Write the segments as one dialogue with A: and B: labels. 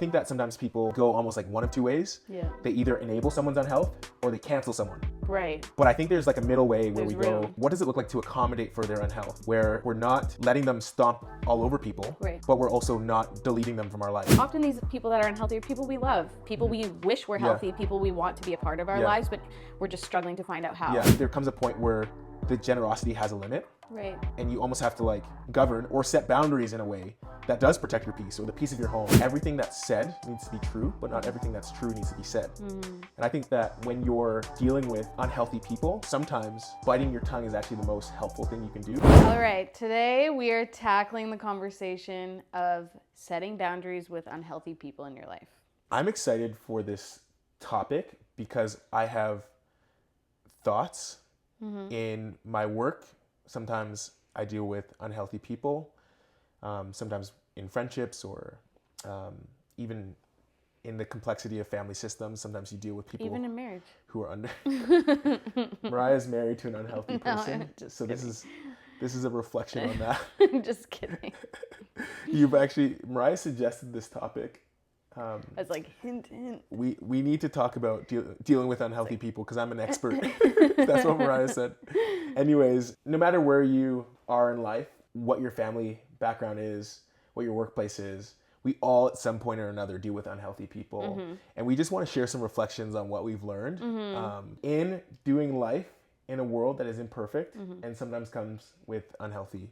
A: think that sometimes people go almost like one of two ways.
B: Yeah.
A: They either enable someone's unhealth or they cancel someone.
B: Right.
A: But I think there's like a middle way where
B: There's
A: we go,
B: room.
A: what does it look like to accommodate for their unhealth? Where we're not letting them stomp all over people,
B: Right.
A: but we're also not deleting them from our life.
B: Often these people that are unhealthy are people we love, people we wish were healthy, people we want to be a part of our lives, but we're just struggling to find out how.
A: Yeah, there comes a point where the generosity has a limit.
B: Right.
A: And you almost have to like govern or set boundaries in a way that does protect your peace or the peace of your home. Everything that's said needs to be true, but not everything that's true needs to be said. And I think that when you're dealing with unhealthy people, sometimes biting your tongue is actually the most helpful thing you can do.
B: All right, today we are tackling the conversation of setting boundaries with unhealthy people in your life.
A: I'm excited for this topic because I have thoughts in my work. Sometimes I deal with unhealthy people, sometimes in friendships or even in the complexity of family systems. Sometimes you deal with people
B: Even in marriage.
A: who are under. Mariah's married to an unhealthy person, so this is a reflection on that.
B: I'm just kidding.
A: Mariah suggested this topic.
B: I was like, hint, hint.
A: We need to talk about dealing with unhealthy people because I'm an expert. That's what Mariah said. Anyways, no matter where you are in life, what your family background is, what your workplace is, we all at some point or another deal with unhealthy people. And we just want to share some reflections on what we've learned in doing life in a world that is imperfect and sometimes comes with unhealthy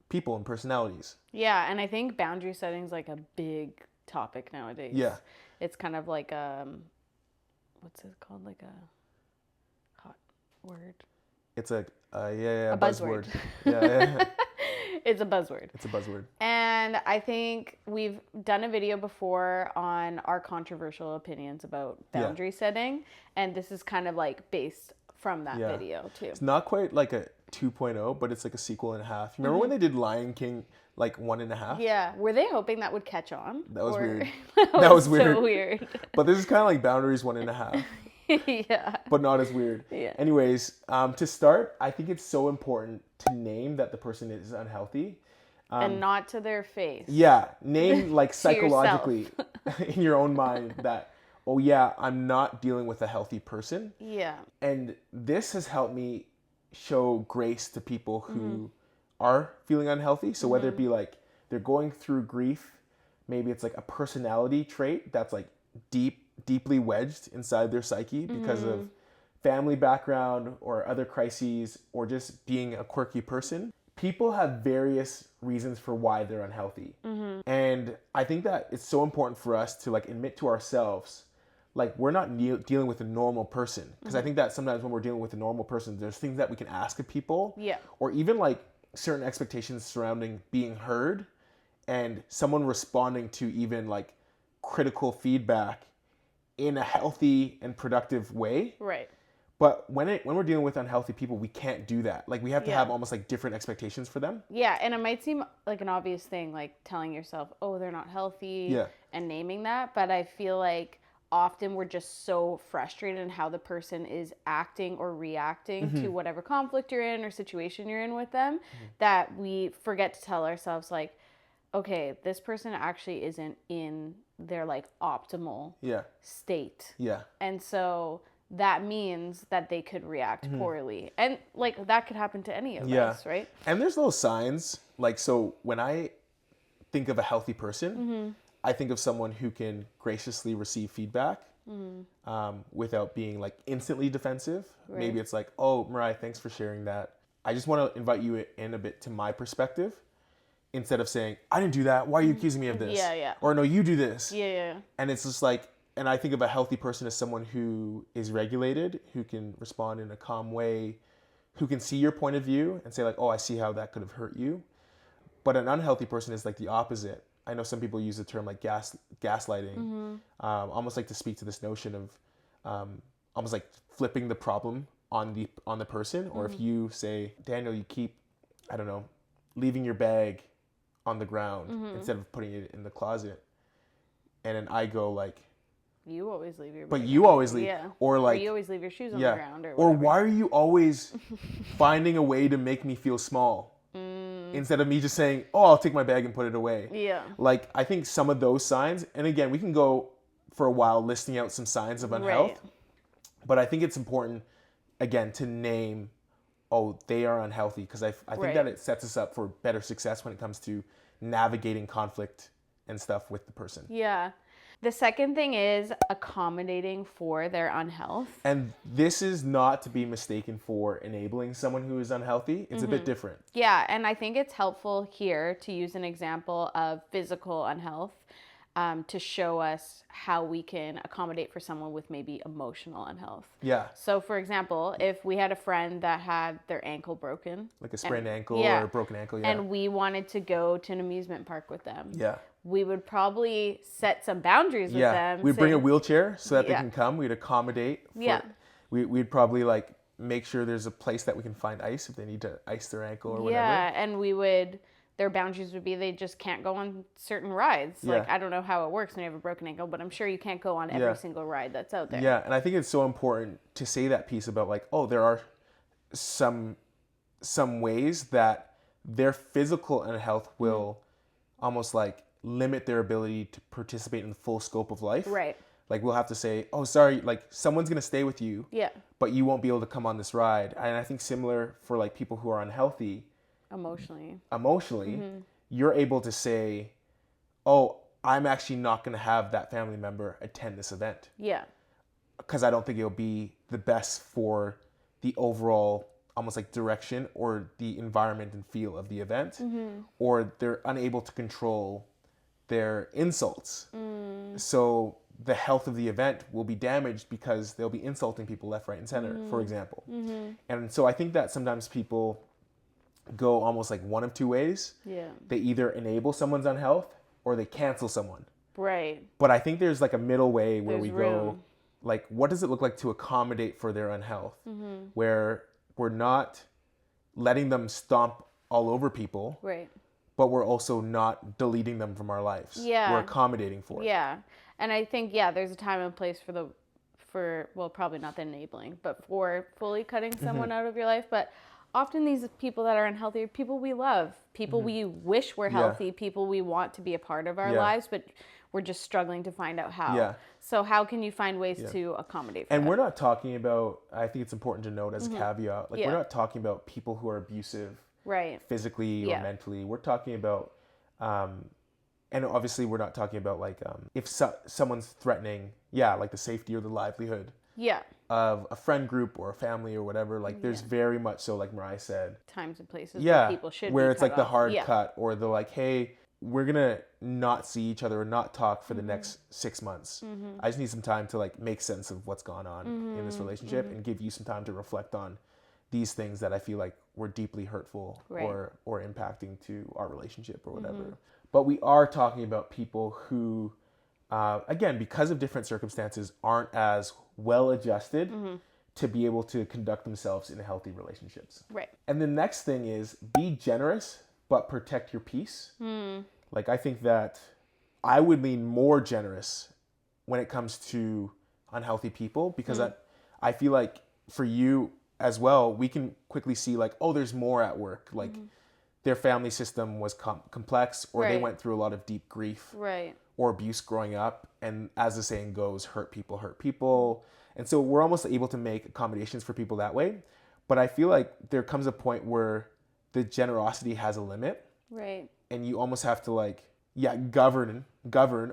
A: people and personalities.
B: Yeah, and I think boundary setting is like a big topic nowadays.
A: Yeah.
B: It's kind of like what's it called? Like a hot word.
A: It's a
B: buzzword.
A: Yeah.
B: It's a buzzword.
A: It's a buzzword.
B: And I think we've done a video before on our controversial opinions about boundary setting, and this is kind of like based from that video too.
A: It's not quite like a 2.0, but it's like a sequel and a half. Remember when they did Lion King like 1.5?
B: Yeah. Were they hoping that would catch on?
A: That was weird.
B: That was
A: weird.
B: so weird.
A: But this is kind of like Boundaries 1.5.
B: Yeah.
A: But not as weird.
B: Yeah.
A: Anyways, to start, I think it's so important to name that the person is unhealthy.
B: And not to their face.
A: Yeah. Name like psychologically in your own mind that, oh yeah, I'm not dealing with a healthy person.
B: Yeah.
A: And this has helped me show grace to people who are feeling unhealthy. So whether it be like they're going through grief, maybe it's like a personality trait that's like deeply wedged inside their psyche because of family background or other crises or just being a quirky person. People have various reasons for why they're unhealthy. And I think that it's so important for us to like admit to ourselves, like we're not dealing with a normal person. Because I think that sometimes when we're dealing with a normal person, there's things that we can ask of people.
B: Yeah.
A: Or even like certain expectations surrounding being heard and someone responding to even like critical feedback in a healthy and productive way.
B: Right.
A: But when we're dealing with unhealthy people, we can't do that. Like we have to have almost like different expectations for them.
B: Yeah, and it might seem like an obvious thing, like telling yourself, oh, they're not healthy, and naming that. But I feel like often we're just so frustrated in how the person is acting or reacting to whatever conflict you're in or situation you're in with them that we forget to tell ourselves, like, okay, this person actually isn't in their like optimal state.
A: Yeah.
B: And so that means that they could react poorly. And like that could happen to any of us, right?
A: And there's little signs. Like, so when I think of a healthy person, I think of someone who can graciously receive feedback without being like instantly defensive. Right. Maybe it's like, oh, Mariah, thanks for sharing that. I just want to invite you in a bit to my perspective instead of saying, I didn't do that. Why are you accusing me of this?
B: Yeah.
A: Or no, you do this.
B: Yeah.
A: And it's just like, and I think of a healthy person as someone who is regulated, who can respond in a calm way, who can see your point of view and say like, oh, I see how that could have hurt you. But an unhealthy person is like the opposite. I know some people use the term like gaslighting, almost like to speak to this notion of almost like flipping the problem on the person. Or if you say, Daniel, you keep, I don't know, leaving your bag on the ground instead of putting it in the closet. And then I go like,
B: you always leave your
A: but
B: bag
A: you always leave.
B: Yeah.
A: Or like,
B: you always leave your shoes on the ground or
A: whatever. Or
B: whatever.
A: why are you always finding a way to make me feel small? instead of me just saying, oh, I'll take my bag and put it away.
B: Yeah.
A: Like, I think some of those signs, and again, we can go for a while listing out some signs of unhealth,
B: Right.
A: but I think it's important, again, to name, oh, they are unhealthy, because I think that it sets us up for better success when it comes to navigating conflict and stuff with the person.
B: Yeah. The second thing is accommodating for their unhealth.
A: And this is not to be mistaken for enabling someone who is unhealthy. It's a bit different.
B: Yeah, and I think it's helpful here to use an example of physical unhealth to show us how we can accommodate for someone with maybe emotional unhealth.
A: Yeah.
B: So, for example, if we had a friend that had their ankle broken,
A: Like a sprained ankle or a broken ankle,
B: and we wanted to go to an amusement park with them,
A: yeah,
B: we would probably set some boundaries with them.
A: We'd bring a wheelchair so that they
B: Yeah.
A: can come. We'd accommodate.
B: Yeah.
A: We'd probably like make sure there's a place that we can find ice if they need to ice their ankle or whatever.
B: Yeah, and their boundaries would be they just can't go on certain rides.
A: Yeah.
B: Like, I don't know how it works when you have a broken ankle, but I'm sure you can't go on every single ride that's out there.
A: Yeah, and I think it's so important to say that piece about like, oh, there are some ways that their physical unhealth will almost like limit their ability to participate in the full scope of life.
B: Right.
A: Like, we'll have to say, oh, sorry, like someone's going to stay with you,
B: Yeah.
A: but you won't be able to come on this ride. And I think similar for like people who are unhealthy, emotionally, you're able to say, oh, I'm actually not going to have that family member attend this event.
B: Yeah.
A: Because I don't think it'll be the best for the overall almost like direction or the environment and feel of the event. Or they're unable to control their insults. So the health of the event will be damaged because they'll be insulting people left, right, and center, for example. And so I think that sometimes people go almost like one of two ways.
B: Yeah.
A: They either enable someone's unhealth or they cancel someone.
B: Right.
A: But I think there's like a middle way where
B: There's
A: we go,
B: room.
A: like, what does it look like to accommodate for their unhealth? Where we're not letting them stomp all over people,
B: Right.
A: but we're also not deleting them from our lives.
B: Yeah.
A: We're accommodating for it.
B: Yeah. And I think, there's a time and place well, probably not the enabling, but for fully cutting someone out of your life. But often these people that are unhealthy are people we love, people we wish were healthy, people we want to be a part of our lives, but we're just struggling to find out how.
A: Yeah.
B: So how can you find ways to accommodate for
A: And
B: that?
A: we're not talking about, I think it's important to note as a caveat, like we're not talking about people who are abusive
B: Right.
A: physically or mentally. We're talking about, and obviously we're not talking about like, if someone's threatening, like the safety or the livelihood
B: Yeah.
A: of a friend group or a family or whatever, like there's very much so, like Mariah said,
B: Times and places where people should
A: where
B: be
A: it's
B: cut
A: like the
B: off.
A: hard cut, or the like, hey, we're gonna not see each other or not talk for the next 6 months. I just need some time to like make sense of what's gone on in this relationship and give you some time to reflect on these things that I feel like were deeply hurtful or impacting to our relationship or whatever. But we are talking about people who, again, because of different circumstances, aren't as well adjusted to be able to conduct themselves in healthy relationships.
B: Right.
A: And the next thing is be generous, but protect your peace. Like, I think that I would lean more generous when it comes to unhealthy people, because I feel like for you as well, we can quickly see like, oh, there's more at work. Like their family system was complex, or they went through a lot of deep grief or abuse growing up. And as the saying goes, hurt people hurt people. And so we're almost able to make accommodations for people that way. But I feel like there comes a point where the generosity has a limit.
B: Right.
A: And you almost have to like, govern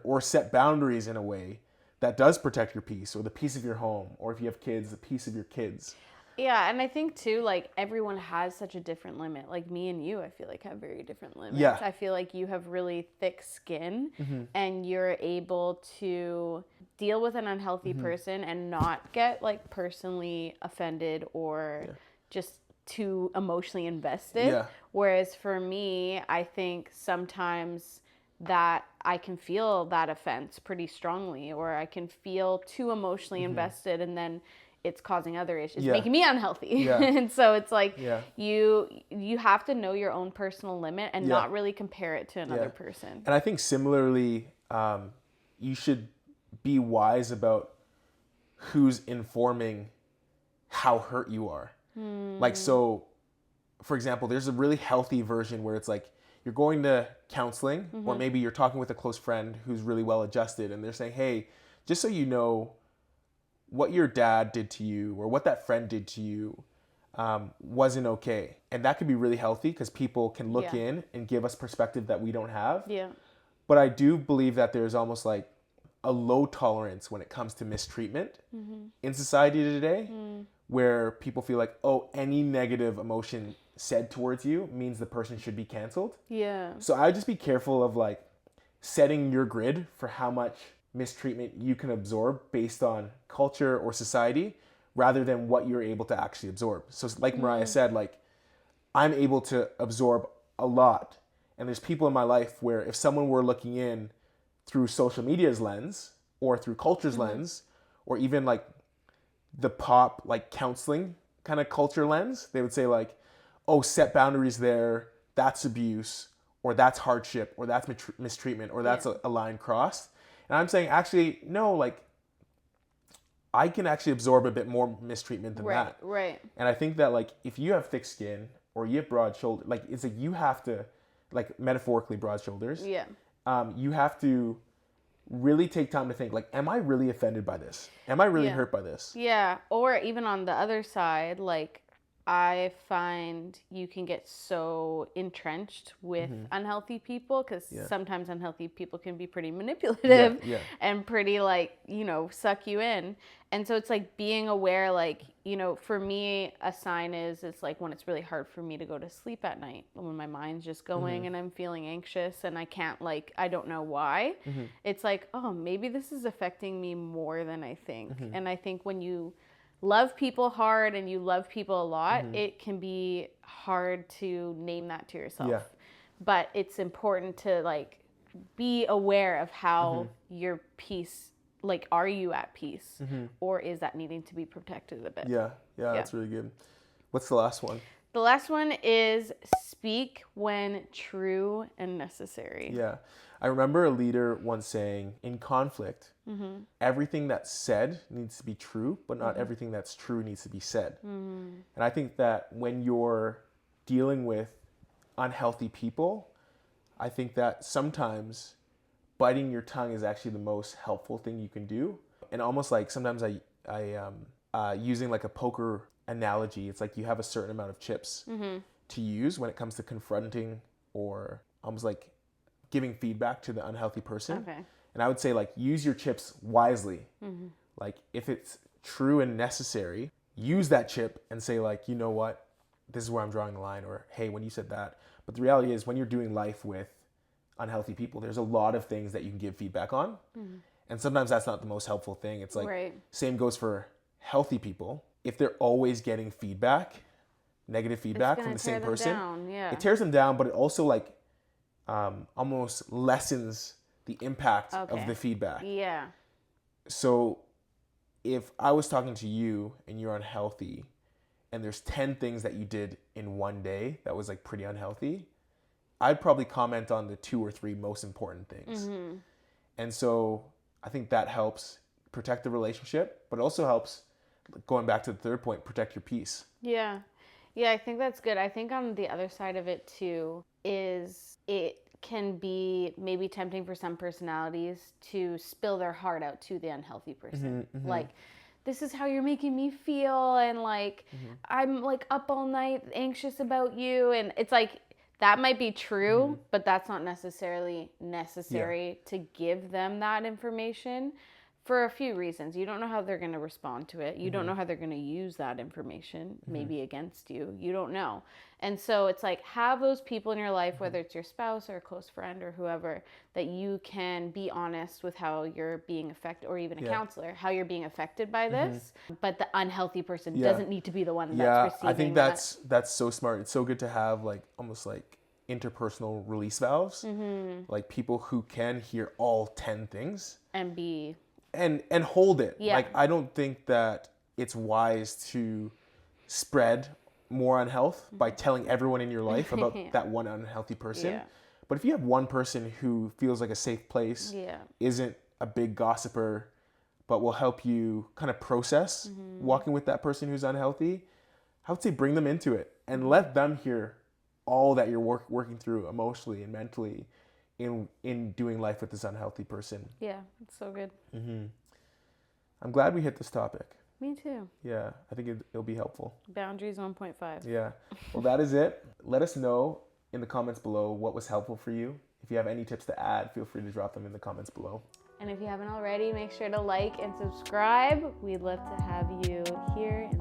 A: or set boundaries in a way that does protect your peace or the peace of your home, or if you have kids, the peace of your kids.
B: Yeah, and I think too, like everyone has such a different limit. Like me and you, I feel like have very different limits.
A: Yeah.
B: I feel like you have really thick skin and you're able to deal with an unhealthy person and not get like personally offended or just too emotionally invested.
A: Yeah.
B: Whereas for me, I think sometimes that I can feel that offense pretty strongly, or I can feel too emotionally invested, and then it's causing other issues, making me unhealthy. And so it's like you have to know your own personal limit and not really compare it to another person.
A: And I think similarly, you should be wise about who's informing how hurt you are. Like, so for example, there's a really healthy version where it's like you're going to counseling, or maybe you're talking with a close friend who's really well adjusted, and they're saying, hey, just so you know, what your dad did to you or what that friend did to you wasn't okay. And that could be really healthy because people can look in and give us perspective that we don't have.
B: Yeah.
A: But I do believe that there's almost like a low tolerance when it comes to mistreatment in society today, where people feel like, oh, any negative emotion said towards you means the person should be canceled.
B: Yeah.
A: So I would just be careful of like setting your grid for how much mistreatment you can absorb based on culture or society rather than what you're able to actually absorb. So like Mariah said, like I'm able to absorb a lot. And there's people in my life where if someone were looking in through social media's lens or through culture's lens, or even like the pop, like counseling kind of culture lens, they would say like, oh, set boundaries there, that's abuse, or that's hardship, or that's mistreatment, or that's a line crossed. And I'm saying, actually, no, like, I can actually absorb a bit more mistreatment than that.
B: Right.
A: And I think that, like, if you have thick skin or you have broad shoulders, like, it's like you have to, like, metaphorically broad shoulders.
B: Yeah.
A: You have to really take time to think, like, am I really offended by this? Am I really hurt by this?
B: Yeah. Or even on the other side, like, I find you can get so entrenched with unhealthy people because sometimes unhealthy people can be pretty manipulative and pretty like, you know, suck you in. And so it's like being aware, like, you know, for me, a sign is it's like when it's really hard for me to go to sleep at night, when my mind's just going and I'm feeling anxious and I can't, like, I don't know why. It's like, oh, maybe this is affecting me more than I think. And I think when you love people hard and you love people a lot, it can be hard to name that to yourself.
A: Yeah.
B: But it's important to like be aware of how your peace, like, are you at peace or is that needing to be protected a bit?
A: Yeah, that's really good. What's the last one?
B: The last one is speak when true and necessary.
A: Yeah. I remember a leader once saying, in conflict, everything that's said needs to be true, but not everything that's true needs to be said. And I think that when you're dealing with unhealthy people, I think that sometimes biting your tongue is actually the most helpful thing you can do. And almost like sometimes I using like a poker analogy, it's like you have a certain amount of chips to use when it comes to confronting or almost like giving feedback to the unhealthy person.
B: Okay.
A: And I would say like use your chips wisely. Like if it's true and necessary, use that chip and say like, you know what, this is where I'm drawing the line, or hey, when you said that. But the reality is when you're doing life with unhealthy people, there's a lot of things that you can give feedback on. And sometimes that's not the most helpful thing. It's like same goes for healthy people. If they're always getting feedback, negative feedback from the same person, it tears them down, but it also like almost lessens the impact of the feedback.
B: Yeah.
A: So if I was talking to you and you're unhealthy and there's 10 things that you did in one day that was like pretty unhealthy, I'd probably comment on the 2 or 3 most important things. And so I think that helps protect the relationship, but also helps, going back to the third point, protect your peace.
B: Yeah. Yeah, I think that's good. I think on the other side of it too is it can be maybe tempting for some personalities to spill their heart out to the unhealthy person. Like, this is how you're making me feel, and like I'm like up all night anxious about you, and it's like that might be true, but that's not necessarily necessary to give them that information. For a few reasons. You don't know how they're going to respond to it. You don't know how they're going to use that information, maybe against you. You don't know. And so it's like, have those people in your life, whether it's your spouse or a close friend or whoever, that you can be honest with how you're being affected, or even a counselor, how you're being affected by this. But the unhealthy person doesn't need to be the one that's receiving.
A: I think that's so smart. It's so good to have like almost like interpersonal release valves, like people who can hear all 10 things
B: and be...
A: And hold it. Like, I don't think that it's wise to spread more unhealth by telling everyone in your life about that one unhealthy person. But if you have one person who feels like a safe place, isn't a big gossiper, but will help you kind of process walking with that person who's unhealthy, I would say bring them into it and let them hear all that you're working through emotionally and mentally in doing life with this unhealthy person.
B: Yeah, it's so good.
A: I'm glad we hit this topic.
B: Me too.
A: Yeah, I think it'll be helpful.
B: Boundaries 1.5.
A: Yeah. Well, that is it. Let us know in the comments below what was helpful for you. If you have any tips to add, feel free to drop them in the comments below.
B: And if you haven't already, make sure to like and subscribe. We'd love to have you here in